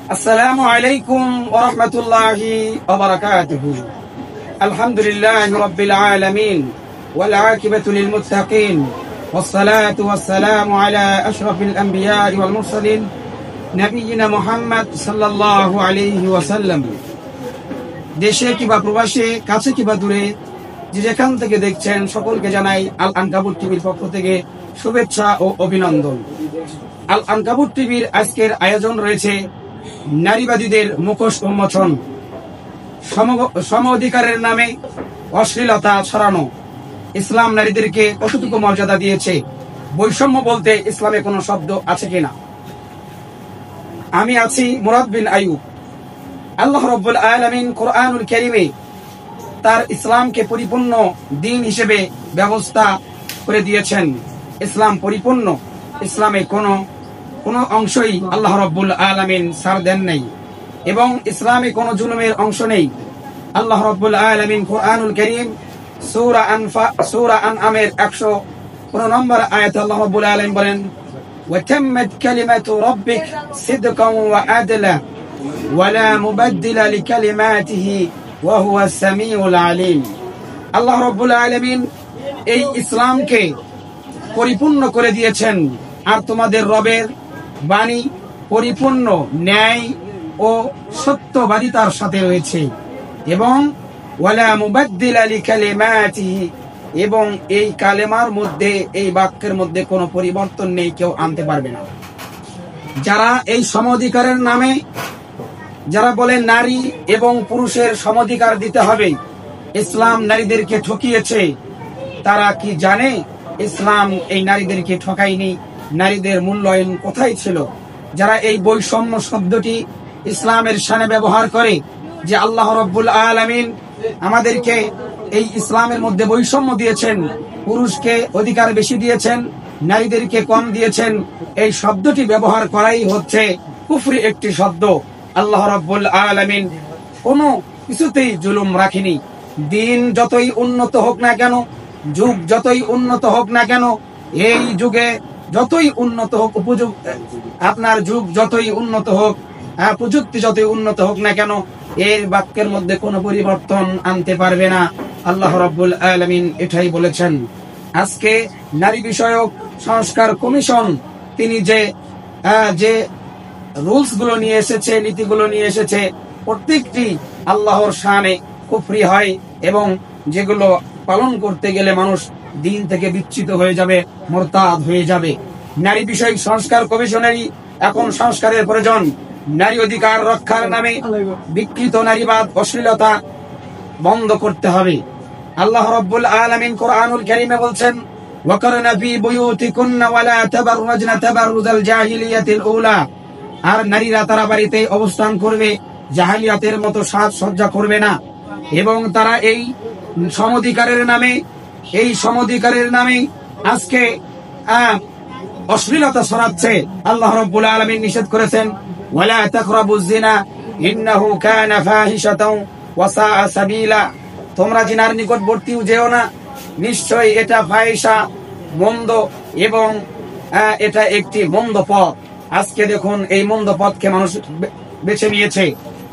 السلام عليكم ورحمة الله وبركاته. الحمد لله رب العالمين والعاقبة للمتقين والصلاة والسلام على أشرف الأنبياء والمرسلين نبينا محمد صلى الله عليه وسلم. দেশে কিংবা প্রবাসে, কাছে কিংবা দূরে যে যেখান থেকে দেখছেন সকলকে জানাই আল আনকাবুত টিভির পক্ষ থেকে শুভেচ্ছা ও অভিনন্দন। আল আনকাবুত টিভির আজকের আয়োজন রয়েছে নারীবাদীদের মুখোশ উন্মোচন, সম অধিকারের নামে অশ্লীলতা ছড়ানো, ইসলাম নারীদেরকে কতটুকু মর্যাদা দিয়েছে, বৈষম্য বলতে ইসলামে কোনো শব্দ আছে কিনা। আমি আছি মুরাদ বিন আইয়ুব। আল্লাহ রাব্বুল আলামিন কোরআনুল কারীমে তার ইসলামকে পরিপূর্ণ দিন হিসেবে ব্যবস্থা করে দিয়েছেন। ইসলাম পরিপূর্ণ, ইসলামে কোনো অংশই আল্লাহ রাব্বুল আলামিন ছাড় দেন নাই এবং ইসলামে কোনো জুলুমের অংশ নেই। আল্লাহ রাব্বুল আলামিন কোরআনুল কারীম সূরা আনআমের 115 নম্বর আয়াতে আল্লাহ রাব্বুল আলামিন বলেন, ওয়াতাম্মাত কালিমাতু রাব্বিক সিদকান ওয়া আদলা ওয়া লা মুবাদদিলা লিকালিমাতিহি ওয়া হুয়াস সামিউল আলিম। আল্লাহ রাব্বুল আলামিন এই ইসলামকে পরিপূর্ণ করে দিয়েছেন, আর তোমাদের রবের বাণী পরিপূর্ণ ন্যায় ও সত্যবাদিতার সাথে রয়েছে এবং ওয়ালা মুবাদদিলা লিকালিমাতিহি, এবং এই কালেমার মধ্যে, এই বাক্যের মধ্যে কোনো পরিবর্তন নেই, কেউ আনতে পারবে না। যারা এই সমঅধিকারের নামে যারা বলে নারী এবং পুরুষের সমঅধিকার দিতে হবে, ইসলাম নারীদেরকে ঠকিয়েছে। তারা কি জানে ইসলাম এই নারীদেরকে ঠকায়নি? নারীদের মূল্যায়ন কোথায় ছিল? যারা এই বৈষম্য শব্দটি ইসলামের শানে ব্যবহার করে, যে আল্লাহ রাব্বুল আলামিন আমাদেরকে এই ইসলামের মধ্যে বৈষম্য দিয়েছেন, পুরুষকে অধিকার বেশি দিয়েছেন, নারীদেরকে কম দিয়েছেন, এই শব্দটি ব্যবহার করাই হচ্ছে কুফরি একটি শব্দ। আল্লাহ রাব্বুল আলামিন কোনো কিছুতেই জুলুম রাখেনি। দিন যতই উন্নত হোক না কেন, যুগ যতই উন্নত হোক না কেন, এই যুগে যতই উন্নত হোক, আপনার যুগ যতই উন্নত হোক, প্রযুক্তি যতই উন্নত হোক না কেন, এর বাক্যের মধ্যে কোনো পরিবর্তন আনতে পারবে না। আল্লাহ রাব্বুল আলামিন এটাই বলেছেন। আজকে নারী বিষয়ক সংস্কার কমিশন তিনি যে রুলস গুলো নিয়ে এসেছে, নীতিগুলো নিয়ে এসেছে, প্রত্যেকটি আল্লাহর শানে কুফরি হয় এবং যেগুলো পালন করতে গেলে মানুষ দিন থেকে বিচ্যুত হয়ে যাবে, মুরতাদ হয়ে যাবে। নারী বিষয়ক সংস্কার কমিশনেরই এখন সংস্কারের প্রয়োজন। নারী অধিকার রক্ষার নামে বিকৃত নারীবাদ, অশ্লীলতা বন্ধ করতে হবে। আল্লাহ রাব্বুল আলামিন কোরআনুল কারীমে বলছেন, ওয়াকারনা ফি বুয়ুতিকুন্না ওয়ালা তাবাররাজনা তাবাররুজাল জাহিলিয়াতিল উলা, আর নারীরা তারা বাড়িতে অবস্থান করবে, জাহিলিয়াতের মতো সাজসজ্জা করবে না। এবং তারা এই সমঅধিকারের নামে আজকে অশ্লীলতা ছড়াচ্ছে। আল্লাহ রাব্বুল আলামিন নিষেধ করেছেন, ওয়ালা তাকরাবুজ জিনা ইন্নাহু কানা ফাহিশাতাও ওয়া সাআ সাবিলা, তোমরা জিনার নিকটবর্তীও যেও না, নিশ্চয়ই এটা ফাহিশা, মন্দ, এবং এটা একটি মন্দ পথ। আজকে দেখুন এই মন্দ পথকে মানুষ বেছে নিয়েছে।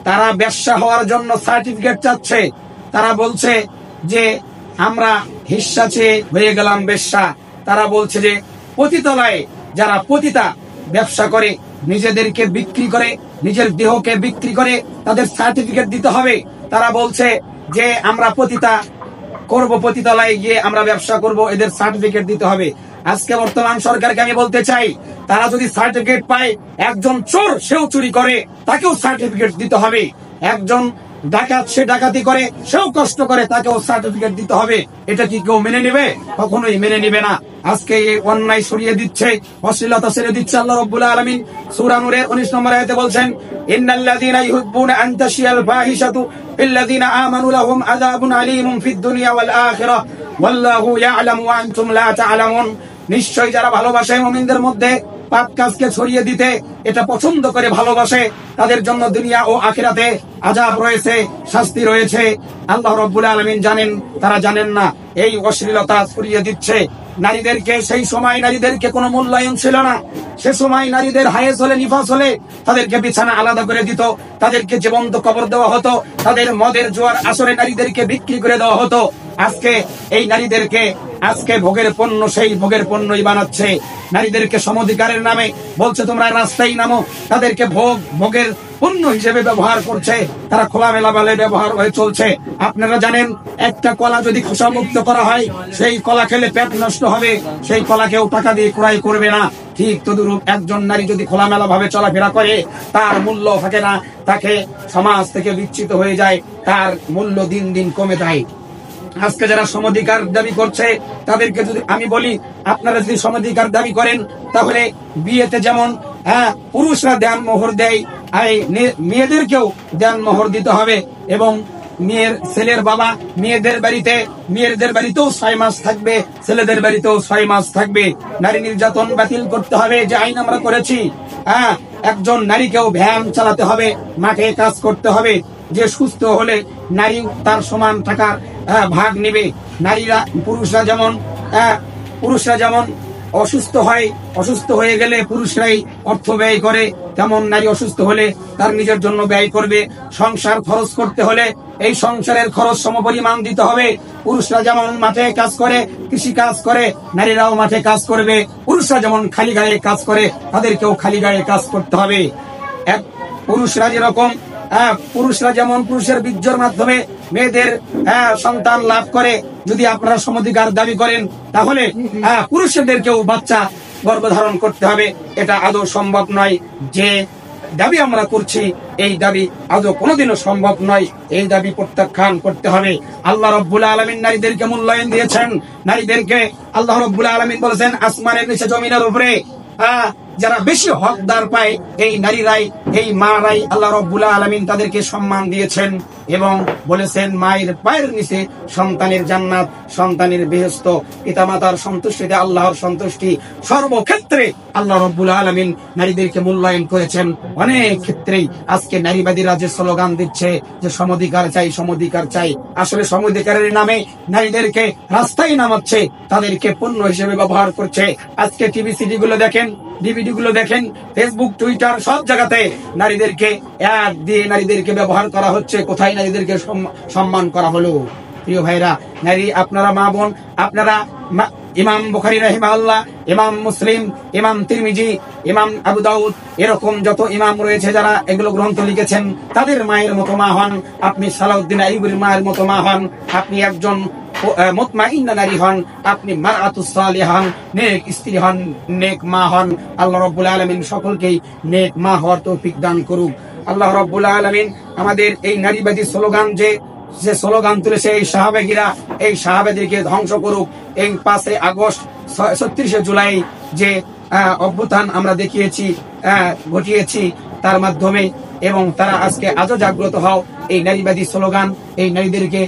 তারা বেশ্যা হওয়ার জন্য সার্টিফিকেট চাচ্ছে। তারা বলছে যে আমরা হিস্সা চেয়ে হয়ে গেলাম বেশ্যা। তারা বলছে যে পতিতালয়ে যারা পতিতা ব্যবসা করে, নিজেদেরকে বিক্রি করে, নিজের দেহকে বিক্রি করে, তাদের সার্টিফিকেট দিতে হবে। তারা বলছে যে আমরা পতিতা করব, পতিতালয়ে গিয়ে আমরা ব্যবসা করব, এদের সার্টিফিকেট দিতে হবে। আজকে বর্তমান সরকারকে আমি বলতে চাই, তারা যদি সার্টিফিকেট পায়, একজন চোর সেও চুরি করে, তাকেও সার্টিফিকেট দিতে হবে। একজন ডাকাত সে ডাকাতি করে, সেও কষ্ট করে, তাকেও সার্টিফিকেট দিতে হবে। এটা কি কেউ মেনে নেবে? কখনোই মেনে নেবে না। আজকে এই অন্যায় সরিয়ে দিচ্ছে, অশ্লীলতা ছেড়ে দিচ্ছে। আল্লাহ রাব্বুল আলামিন সূরা নূরের 19 নম্বর আয়াতে বলছেন, ইন্নাল্লাযীনা ইউহিব্বুনা আন তাশিয়াল ফাহিশাতু ফিল্লাযীনা আমানু লাহুম আযাবুন আলীমুন ফিদ দুনিয়া ওয়াল আখিরাহ ওয়াল্লাহু ইয়া'লামু ওয়া আনতুম লা তা'লামুন। নিশ্চয়ই যারা ভালোবাসে মুমিনদের মধ্যে পাপ কাজকে ছড়িয়ে দিতে, এটা পছন্দ করে ভালোবাসে, তাদের জন্য দুনিয়া ও আখিরাতে আযাব রয়েছে, শাস্তি রয়েছে। আল্লাহ রাব্বুল আলামিন জানেন, তারা জানেন না। এই অশ্লীলতা ছড়িয়ে দিচ্ছে। নারীদেরকে সেই সময় নারীদেরকে কোনো মূল্যায়ন ছিল না। সে সময় নারীদের হায়েজ হলে নিফাস হলে তাদেরকে বিছানা আলাদা করে দিত, তাদেরকে জীবন্ত কবর দেওয়া হতো, তাদের মদের জোয়ার আসরে নারীদেরকে বিক্রি করে দেওয়া হতো। আজকে এই নারীদেরকে আজকে ভোগের পণ্য, সেই ভোগের পণ্যই বানাচ্ছে। নারীদেরকে সমধিকারের নামে বলছে তোমরা রাস্তায় নামো, তাদেরকে ভোগের পণ্য হিসেবে ব্যবহার করছে। তারা খোলামেলা ভাবে ব্যবহার হয়ে চলছে। আপনারা জানেন একটা কলা যদি খোসামুক্ত করা হয়, সেই কলা খেলে পেট নষ্ট হবে, সেই কলা কেউ টাকা দিয়ে ক্রয় করবে না। ঠিক তদুরূপ একজন নারী যদি খোলামেলা ভাবে চলাফেরা করে, তার মূল্য থাকে না, তাকে সমাজ থেকে বিচ্যুত হয়ে যায়, তার মূল্য দিন দিন কমে যায়। আজকে যারা সমধিকার দাবি করছে তাদেরকে যদি আমি বলি, আপনারা যদি সমধিকার দাবি করেন তাহলে বিয়েতে যেমন পুরুষরা দেন মোহর দেয়, মেয়েদেরকেও দেন মোহর দিতে হবে। এবং ছেলের বাবা মেয়েদের বাড়িতেও 6 মাস থাকবে, ছেলেদের বাড়িতেও 6 মাস থাকবে। নারী নির্যাতন বাতিল করতে হবে, যে আইন আমরা করেছি। একজন নারীকেও ভ্যান চালাতে হবে, মাঠে কাজ করতে হবে। যে সুস্থ হলে নারী তার সমান টাকার ভাগ নেবে। পুরুষরা যেমন অসুস্থ হয়ে গেলে পুরুষরাই অর্থ ব্যয় করে, তেমন নারী অসুস্থ হলে তার নিজের জন্য ব্যয় করবে। সংসার খরচ করতে হলে এই সংসারের খরচ সমপরিমাণ দিতে হবে। পুরুষরা যেমন মাঠে কাজ করে, কৃষি কাজ করে, নারীরাও মাঠে কাজ করবে। পুরুষরা যেমন খালি গায়ে কাজ করে, তাদেরকেও খালি গায়ে কাজ করতে হবে। পুরুষরা যেমন পুরুষের বীর্যের মাধ্যমে মেয়েদের সন্তান লাভ করে, যদি আপনারা সমধিকার দাবি করেন তাহলে পুরুষদেরকেও বাচ্চা গর্ভধারণ করতে হবে। এটা আদৌ সম্ভব নয়। যে দাবি আমরা করছি এই দাবি আদৌ কোনোদিনও সম্ভব নয়। এই দাবি প্রত্যাখ্যান করতে হবে। আল্লাহ রাব্বুল আলামিন নারীদেরকে মূল্যায়ন দিয়েছেন। নারীদেরকে আল্লাহ রাব্বুল আলামিন বলেছেন আসমানের নিচে জমিনের উপরে যারা বেশি হকদার পায় এই নারীরাই, এই মারাই আল্লাহ রাব্বুল আলামিন তাদেরকে সম্মান দিয়েছেন এবং বলেছেন মায়ের পায়ের নিচে সন্তানের জান্নাত, সন্তানের বেহেশত, পিতামাতার সন্তুষ্টিতে আল্লাহর সন্তুষ্টি। সর্বক্ষেত্রে আল্লাহ রাব্বুল আলামিন নারীদেরকে মূল্যায়ন করেছেন। অনেক ক্ষেত্রেই আজকে নারীবাদীরা যে স্লোগান দিচ্ছে যে সমধিকার চাই, সমধিকার চাই, আসলে সমধিকারের নামে নারীদেরকে রাস্তায় নামাচ্ছে, তাদেরকে পণ্য হিসেবে ব্যবহার করছে। আজকে টিভি সিডি গুলো দেখেন, ডিভিডি গুলো দেখেন, ফেসবুক টুইটার সব জায়গাতে নারীদেরকে অ্যাড দিয়ে নারীদেরকে ব্যবহার করা হচ্ছে। কোথায় নারীদেরকে সম্মান করা হলো? প্রিয় ভাইরা, নারী আপনারা মা বোন, আপনারা ইমাম বুখারী রাহিমাহুল্লাহ, ইমাম মুসলিম, ইমাম তিরমিজি, ইমাম আবু দাউদ, এরকম যত ইমাম রয়েছে যারা এগুলো গ্রন্থ লিখেছেন, তাদের মায়ের মতো মা হন। আপনি সালাউদ্দিন আইয়ুবীর মায়ের মতো মা হন। আপনি একজন মুতমাইন্না নারী হন, আপনি মারআতুস সালিহা হন, নেক স্ত্রী হন, নেক মা হন। আল্লাহ রাব্বুল আলামিন সকলকেই নেক মা হওয়ার তৌফিক দান করুক। আল্লাহ রাব্বুল আলামিন আমাদের এই নারীবাদী স্লোগান যে স্লোগান তুলেছে এই সাহাবেগীরা, এই সাহাবেদেরকে ধ্বংস করুক। এই 5 আগস্ট 36 জুলাই যে অভ্যুত্থান আমরা ঘটিয়েছি তার মাধ্যমে, এবং তারা আজকে আজও জাগ্রত হও। এই নারীবাদী স্লোগান, এই নারীদেরকে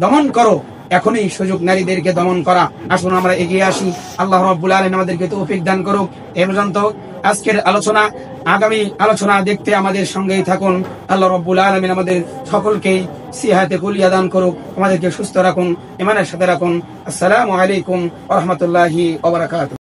দমন করো, এখনই সুযোগ নারীদেরকে দমন করা। আসুন আমরা এগিয়ে আসি। আল্লাহ রাব্বুল আলামিন আমাদেরকে তৌফিক দান করুক। এ পর্যন্ত আজকের আলোচনা, আগামী আলোচনা দেখতে আমাদের সঙ্গেই থাকুন। আল্লাহ রাব্বুল আলামিন আমাদের সকলকেই সিহাতে কুলিয়া দান করুক, আমাদেরকে সুস্থ রাখুন, ঈমানের সাথে রাখুন। আসসালামু আলাইকুম ওয়া রাহমাতুল্লাহি ওয়া বারাকাতুহু।